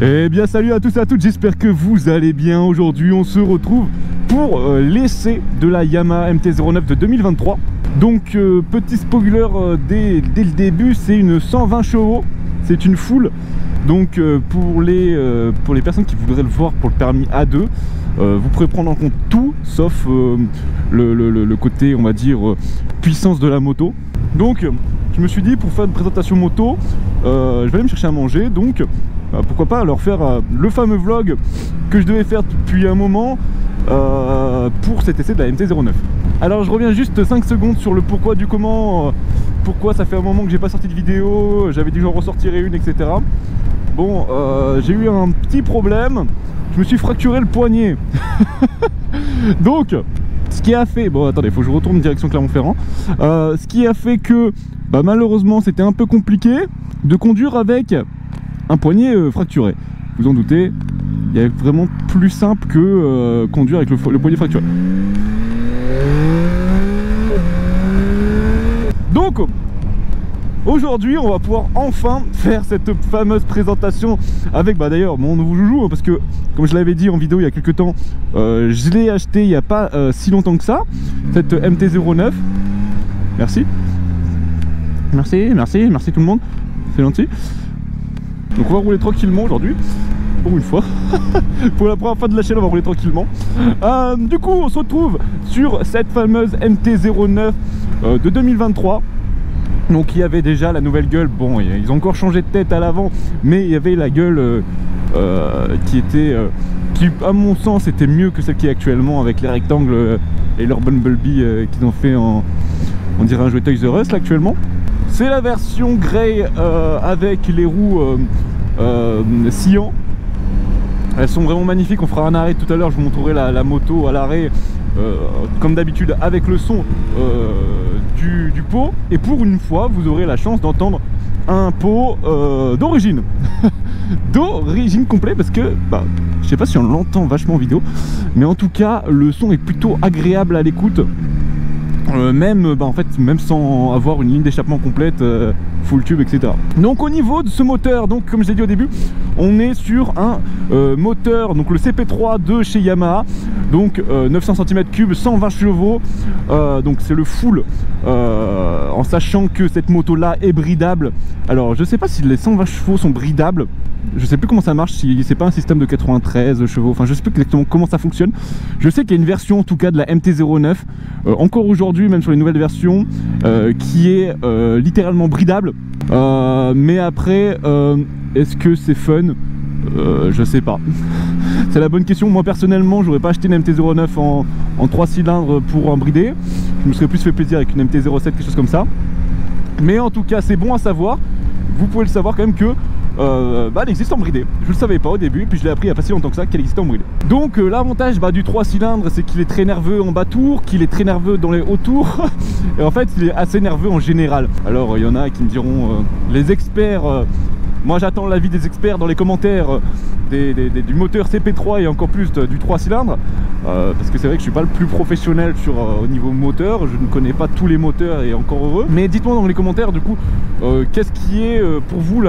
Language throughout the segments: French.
Eh bien salut à tous et à toutes, j'espère que vous allez bien. Aujourd'hui on se retrouve pour l'essai de la Yamaha MT-09 de 2023. Donc petit spoiler dès le début, c'est une 120 chevaux, c'est une full. Donc pour les personnes qui voudraient le voir pour le permis A2, vous pourrez prendre en compte tout sauf le côté, on va dire, puissance de la moto. Donc je me suis dit, pour faire une présentation moto, je vais aller me chercher à manger, donc pourquoi pas leur faire le fameux vlog que je devais faire depuis un moment pour cet essai de la MT-09. Alors je reviens juste 5 secondes sur le pourquoi du comment, pourquoi ça fait un moment que j'ai pas sorti de vidéo, j'avais dit que j'en ressortirais une, etc. Bon, j'ai eu un petit problème, je me suis fracturé le poignet. Donc ce qui a fait, bon attendez, faut que je retourne direction Clermont-Ferrand, ce qui a fait que malheureusement c'était un peu compliqué de conduire avec un poignet fracturé. Vous en doutez, il y a vraiment plus simple que conduire avec le poignet fracturé. Donc aujourd'hui on va pouvoir enfin faire cette fameuse présentation avec d'ailleurs mon nouveau joujou, parce que comme je l'avais dit en vidéo il y a quelques temps, je l'ai acheté il n'y a pas si longtemps que ça, cette MT-09. Merci tout le monde, c'est gentil. Donc on va rouler tranquillement aujourd'hui, pour une fois. Pour la première fois de la chaîne on va rouler tranquillement. Du coup on se retrouve sur cette fameuse MT-09 de 2023. Donc il y avait déjà la nouvelle gueule, bon ils ont encore changé de tête à l'avant, mais il y avait la gueule qui était, qui à mon sens était mieux que celle qui est actuellement, avec les rectangles et leur Bumblebee qu'ils ont fait en, on dirait un jouet Toys R Us là actuellement. C'est la version grey avec les roues cyan. Elles sont vraiment magnifiques, on fera un arrêt tout à l'heure, je vous montrerai la moto à l'arrêt comme d'habitude avec le son du pot. Et pour une fois vous aurez la chance d'entendre un pot d'origine. D'origine complet, parce que je sais pas si on l'entend vachement en vidéo, mais en tout cas le son est plutôt agréable à l'écoute. Même en fait même sans avoir une ligne d'échappement complète, full tube, etc. Donc au niveau de ce moteur, donc comme je l'ai dit au début, on est sur un moteur, donc le CP3 de chez Yamaha, donc 900 cm3, 120 chevaux, donc c'est le full, en sachant que cette moto là est bridable. Alors je sais pas si les 120 chevaux sont bridables, je sais plus comment ça marche, si c'est pas un système de 93 chevaux, enfin je sais plus exactement comment ça fonctionne. Je sais qu'il y a une version en tout cas de la MT-09 encore aujourd'hui, même sur les nouvelles versions, qui est littéralement bridable, mais après est-ce que c'est fun? Je sais pas. C'est la bonne question. Moi personnellement j'aurais pas acheté une MT-09 en 3 cylindres pour en brider, je me serais plus fait plaisir avec une MT-07, quelque chose comme ça. Mais en tout cas c'est bon à savoir, vous pouvez le savoir quand même que elle existe en bridé. Je le savais pas au début, puis je l'ai appris il y a pas si longtemps que ça qu'elle existait en bridé. Donc l'avantage du 3 cylindres, c'est qu'il est très nerveux en bas tour, qu'il est très nerveux dans les hauts tours, et en fait il est assez nerveux en général. Alors il y en a qui me diront, les experts, moi j'attends l'avis des experts dans les commentaires du moteur CP3 et encore plus du 3 cylindres, parce que c'est vrai que je suis pas le plus professionnel au niveau moteur, je ne connais pas tous les moteurs et encore heureux. Mais dites-moi dans les commentaires du coup, qu'est-ce qui est pour vous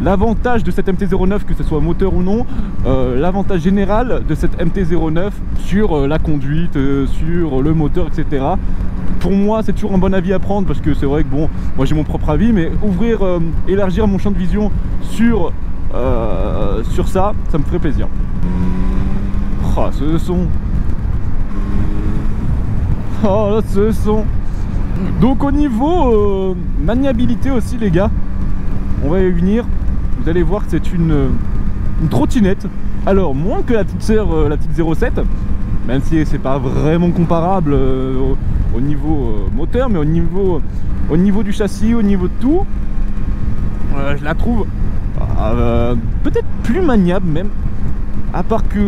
l'avantage de cette MT-09, que ce soit moteur ou non, l'avantage général de cette MT-09 sur la conduite, sur le moteur, etc. Pour moi c'est toujours un bon avis à prendre, parce que c'est vrai que bon, moi j'ai mon propre avis, mais élargir mon champ de vision sur ça me ferait plaisir. Oh ce son, oh ce son. Donc au niveau maniabilité aussi les gars, on va y venir, vous allez voir que c'est une trottinette. Alors moins que la petite sœur, la petite 07, même si c'est pas vraiment comparable au niveau moteur, mais au niveau du châssis, au niveau de tout, je la trouve peut-être plus maniable même, à part que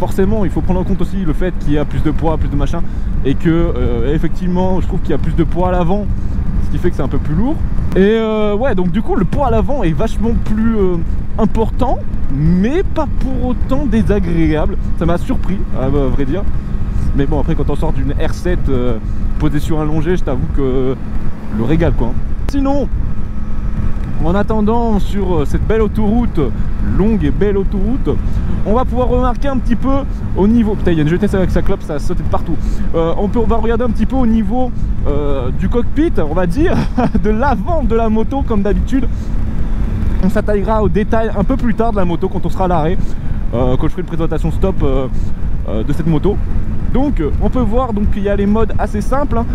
forcément il faut prendre en compte aussi le fait qu'il y a plus de poids, plus de machin, et que effectivement je trouve qu'il y a plus de poids à l'avant, ce qui fait que c'est un peu plus lourd. Et ouais, donc du coup le poids à l'avant est vachement plus important, mais pas pour autant désagréable. Ça m'a surpris à vrai dire, mais bon après quand on sort d'une R7 posée sur un longé, je t'avoue que le régal quoi. Sinon en attendant sur cette belle autoroute longue et belle autoroute. On va pouvoir remarquer un petit peu au niveau... Putain, il y a une jetée avec sa clope, ça a sauté de partout. On va regarder un petit peu au niveau du cockpit, on va dire, de l'avant de la moto, comme d'habitude. On s'attaillera au détail un peu plus tard de la moto, quand on sera à l'arrêt, quand je ferai une présentation stop de cette moto. Donc on peut voir qu'il y a les modes assez simples, hein.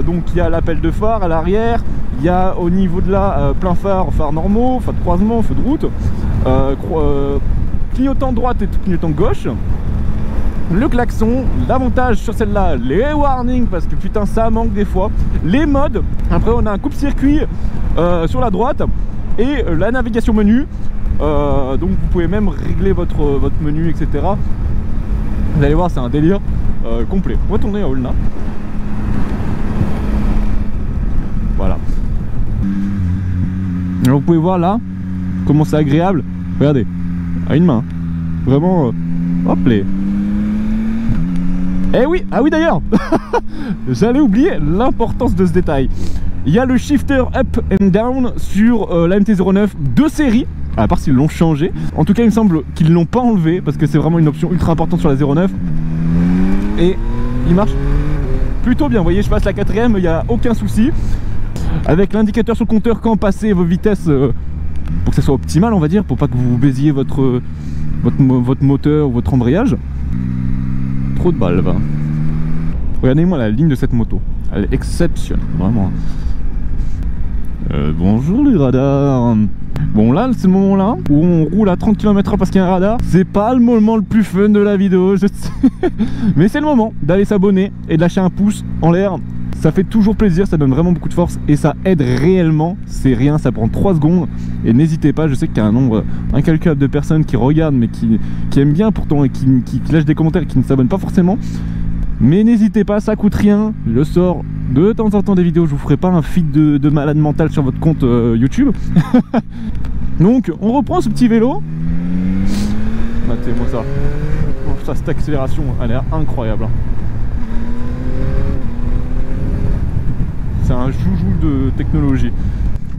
Donc il y a l'appel de phare à l'arrière, il y a au niveau de là plein phare, phare normaux, phare de croisement, feu de route, clignotant droite et clignotant gauche, le klaxon, l'avantage sur celle-là, les warnings parce que putain ça manque des fois, les modes, après on a un coupe-circuit sur la droite et la navigation menu, donc vous pouvez même régler votre menu, etc. Vous allez voir, c'est un délire complet. On va tourner à Olna. Voilà. Alors vous pouvez voir là comment c'est agréable. Regardez, à une main. Vraiment, hop les. Eh oui, ah oui d'ailleurs. J'allais oublier l'importance de ce détail. Il y a le shifter up and down sur la MT-09 de série. À part s'ils l'ont changé. En tout cas il me semble qu'ils l'ont pas enlevé parce que c'est vraiment une option ultra importante sur la 09. Et il marche plutôt bien. Vous voyez, je passe la 4ème, il n'y a aucun souci. Avec l'indicateur sur le compteur quand passez vos vitesses pour que ça soit optimal, on va dire, pour pas que vous baisiez votre moteur ou votre embrayage. Trop de balles, va. Regardez-moi la ligne de cette moto. Elle est exceptionnelle, vraiment. Bonjour les radars. Bon là c'est le moment là où on roule à 30 km/h parce qu'il y a un radar. C'est pas le moment le plus fun de la vidéo, je sais. Mais c'est le moment d'aller s'abonner et de lâcher un pouce en l'air. Ça fait toujours plaisir, ça donne vraiment beaucoup de force et ça aide réellement. C'est rien, ça prend 3 secondes. Et n'hésitez pas, je sais qu'il y a un nombre incalculable de personnes qui regardent mais qui aiment bien pourtant et qui lâchent des commentaires et qui ne s'abonnent pas forcément. Mais n'hésitez pas, ça coûte rien. Je sors de temps en temps des vidéos, je vous ferai pas un feed de malade mental sur votre compte YouTube. Donc on reprend ce petit vélo. Matez-moi ça. Oh, ça, cette accélération a l'air incroyable, hein. C'est un joujou de technologie.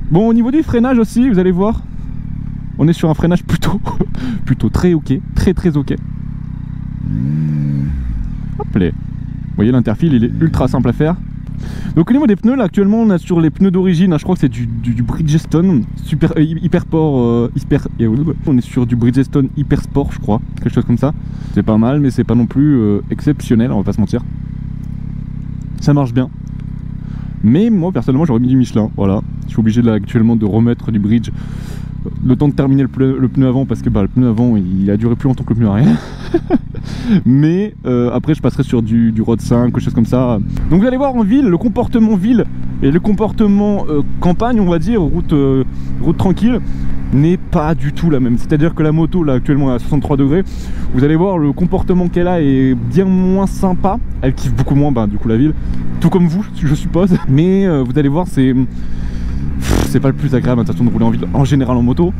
Bon, au niveau du freinage aussi, vous allez voir, on est sur un freinage plutôt très ok, très ok. Hop là. Vous voyez, l'interfile il est ultra simple à faire. Donc au niveau des pneus, là actuellement on a sur les pneus d'origine, hein, je crois que c'est du Bridgestone Hypersport, on est sur du Bridgestone Hypersport, je crois, quelque chose comme ça. C'est pas mal, mais c'est pas non plus exceptionnel, on va pas se mentir. Ça marche bien. Mais moi personnellement j'aurais mis du Michelin, voilà. Je suis obligé là actuellement de remettre du Bridge le temps de terminer le pneu avant parce que le pneu avant il a duré plus longtemps que le pneu arrière. Mais après je passerai sur du Road 5, quelque chose comme ça. Donc vous allez voir en ville, le comportement ville et le comportement campagne, on va dire, route tranquille, n'est pas du tout la même. C'est à dire que la moto là actuellement à 63 degrés, vous allez voir le comportement qu'elle a est bien moins sympa. Elle kiffe beaucoup moins du coup la ville, tout comme vous je suppose. Mais vous allez voir, c'est pas le plus agréable de rouler en ville en général en moto.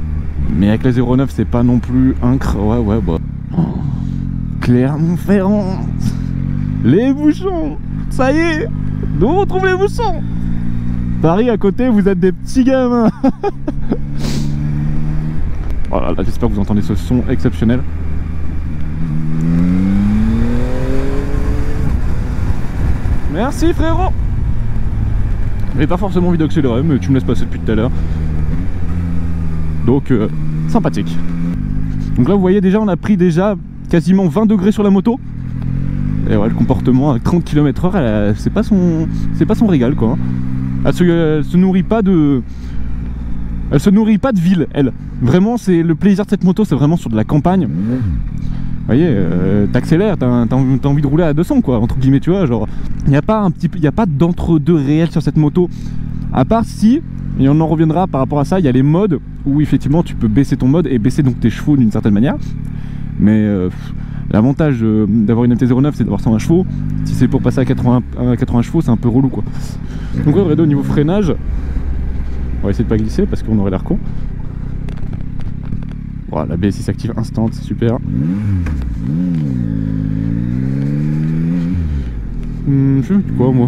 Mais avec la 09 c'est pas non plus incre. Ouais bah. Clermont-Ferrand, les bouchons, ça y est, nous on retrouve les bouchons. Paris à côté, vous êtes des petits gamins. Voilà, là j'espère que vous entendez ce son exceptionnel. Merci frérot. J'ai pas forcément envie d'accélérer, mais tu me laisses passer depuis tout à l'heure. Donc sympathique. Donc là vous voyez déjà, on a pris déjà quasiment 20 degrés sur la moto. Et ouais, le comportement à 30 km/h, c'est pas son régal quoi. Elle se nourrit pas de ville, elle. Vraiment, c'est le plaisir de cette moto, c'est vraiment sur de la campagne. Vous voyez, t'accélères, t'as envie de rouler à 200 quoi, entre guillemets, tu vois, genre. Il n'y a pas d'entre-deux réel sur cette moto. À part si, et on en reviendra par rapport à ça, il y a les modes où effectivement tu peux baisser ton mode et baisser donc tes chevaux d'une certaine manière. Mais l'avantage d'avoir une MT-09 c'est d'avoir 120 chevaux. Si c'est pour passer à 80 chevaux c'est un peu relou quoi. Donc ouais, au niveau freinage, on va essayer de pas glisser parce qu'on aurait l'air con. Voilà, la BSI s'active instant, c'est super. Je sais quoi moi.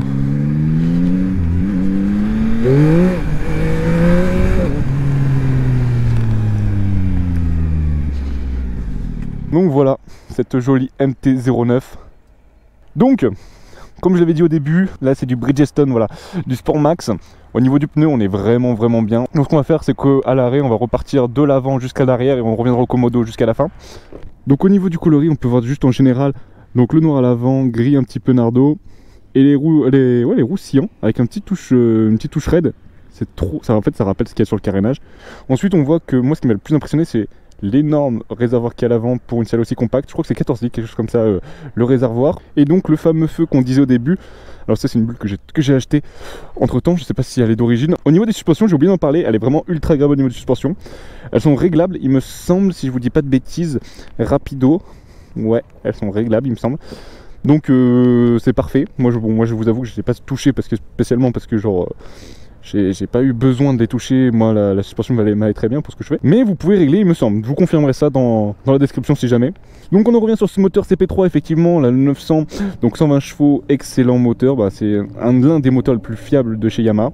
Donc voilà, cette jolie MT-09. Donc, comme je l'avais dit au début, là c'est du Bridgestone, voilà, du Sport Max. Au niveau du pneu, on est vraiment bien. Donc ce qu'on va faire, c'est qu'à l'arrêt, on va repartir de l'avant jusqu'à l'arrière et on reviendra au Komodo jusqu'à la fin. Donc au niveau du coloris, on peut voir juste en général, donc le noir à l'avant, gris un petit peu nardo, et les roues sillants avec une petite touche raide. C'est trop, ça en fait ça rappelle ce qu'il y a sur le carénage. Ensuite on voit que moi ce qui m'a le plus impressionné, c'est l'énorme réservoir qu'il y a à l'avant pour une selle aussi compacte. Je crois que c'est 14 litres, quelque chose comme ça, le réservoir. Et donc le fameux feu qu'on disait au début. Alors ça c'est une bulle que j'ai acheté entre temps, je sais pas si elle est d'origine. Au niveau des suspensions, j'ai oublié d'en parler, elle est vraiment ultra agréable au niveau des suspensions. Elles sont réglables, il me semble, si je vous dis pas de bêtises, rapido. Ouais, elles sont réglables il me semble. Donc c'est parfait. Moi je vous avoue que je n'ai pas touché spécialement parce que genre... j'ai pas eu besoin de les toucher, moi la suspension m'allait très bien pour ce que je fais. Mais vous pouvez régler il me semble, je vous confirmerai ça dans la description si jamais. Donc on en revient sur ce moteur CP3 effectivement, la 900, donc 120 chevaux, excellent moteur, bah, c'est l'un des moteurs les plus fiables de chez Yamaha.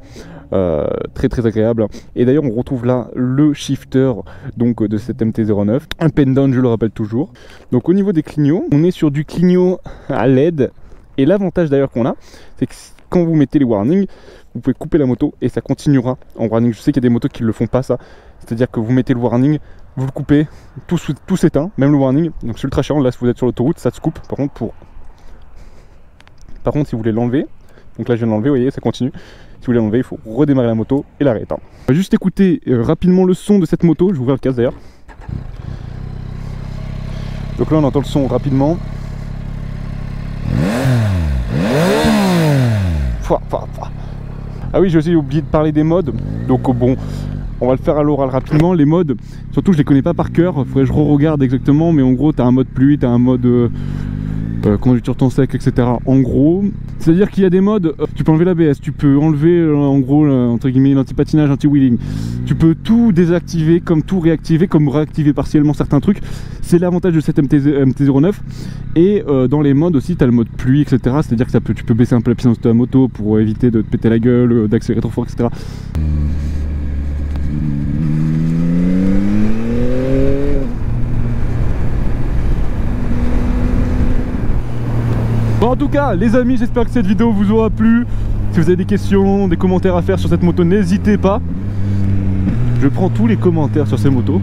Très agréable. Et d'ailleurs on retrouve là le shifter donc de cette MT-09, un pen-down je le rappelle toujours. Donc au niveau des clignots, on est sur du clignot à LED. Et l'avantage d'ailleurs qu'on a, c'est que quand vous mettez les warnings, vous pouvez couper la moto et ça continuera en warning. Je sais qu'il y a des motos qui ne le font pas ça. C'est-à-dire que vous mettez le warning, vous le coupez, tout s'éteint, même le warning. Donc c'est ultra chiant. Là si vous êtes sur l'autoroute, ça se coupe. Par contre si vous voulez l'enlever, donc là je viens de l'enlever, vous voyez ça continue. Si vous voulez l'enlever, il faut redémarrer la moto et l'arrêter. On va juste écouter rapidement le son de cette moto. Je vais ouvrir le casque d'ailleurs. Donc là on entend le son rapidement. Ah oui, j'ai aussi oublié de parler des modes. Donc bon, on va le faire à l'oral rapidement. Les modes, surtout je les connais pas par cœur, faudrait que je re-regarde exactement. Mais en gros, tu as un mode pluie, tu as un mode conducteur temps sec, etc. En gros, c'est-à-dire qu'il y a des modes, tu peux enlever l'ABS, tu peux enlever en gros entre guillemets l'anti-patinage, anti-wheeling. Tu peux tout désactiver, comme tout réactiver, comme réactiver partiellement certains trucs. C'est l'avantage de cette MT-09. Et dans les modes aussi, tu as le mode pluie, etc. C'est-à-dire que tu peux baisser un peu la puissance de ta moto pour éviter de te péter la gueule, d'accélérer trop fort, etc. Bon, en tout cas, les amis, j'espère que cette vidéo vous aura plu. Si vous avez des questions, des commentaires à faire sur cette moto, n'hésitez pas. Je prends tous les commentaires sur ces motos.